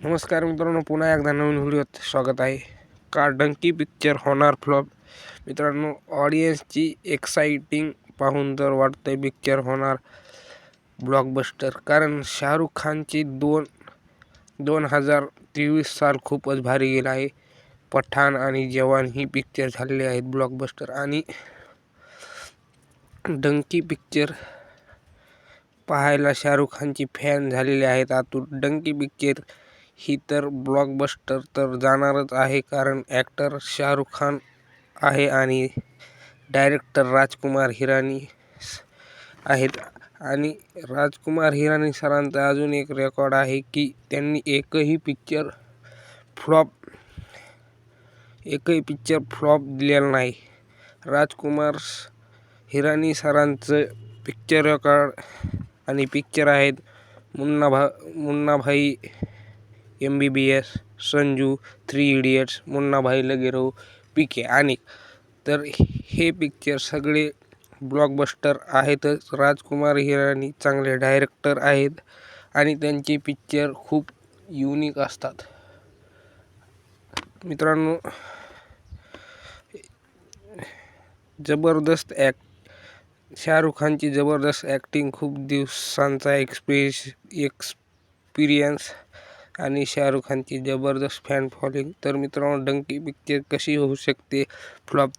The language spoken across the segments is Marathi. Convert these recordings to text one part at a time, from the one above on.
नमस्कार मित्रांनो, पुन्हा एकदा नवीन व्हिडिओत स्वागत आहे. का डंकी पिक्चर होणार फ्लॉप? मित्रांनो, ऑडियन्सची एक्साइटिंग पाहून तर वाटतंय पिक्चर होणार ब्लॉकबस्टर. कारण शाहरुख खानची 2023 साल खूपच भारी गेला आहे. पठाण आणि जवान ही पिक्चर झालेले आहेत ब्लॉकबस्टर, आणि डंकी पिक्चर पाहायला शाहरुख खानची फॅन झालेले आहेत आतुर. डंकी पिक्चर ही तर ब्लॉकबस्टर तर जाणारच आहे, कारण ॲक्टर शाहरुख खान आहे आणि डायरेक्टर राजकुमार हिरानी आहेत. आणि राजकुमार हिरानी सरांचा अजून एक रेकॉर्ड आहे की त्यांनी एकही पिक्चर फ्लॉप दिलेला नाही. राजकुमार हिरानी सरांचं पिक्चर रेकॉर्ड आणि पिक्चर आहेत मुन्नाभाई MBBS, संजू, 3 इडियट्स, मुन्नाभाई लगे रहो, PK आणि तर हे पिक्चर सगळे ब्लॉकबस्टर आहेतच. राजकुमार हिरानी चांगले डायरेक्टर आहेत आणि त्यांचे पिक्चर खूप युनिक असतात. मित्रांनो, शाहरुख खानची जबरदस्त ॲक्टिंग, खूप दिवसांचा एक्सपिरियन्स आणि शाहरुख खानची जबरदस्त फॅन फॉलोइंग. तर मित्रांनो, डंकी पिक्चर कशी होऊ शकते फ्लॉप?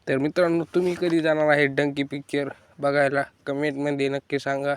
तर मित्रांनो, तुम्ही कधी जाणार आहे डंकी पिक्चर बघायला? कमेंटमध्ये नक्की सांगा.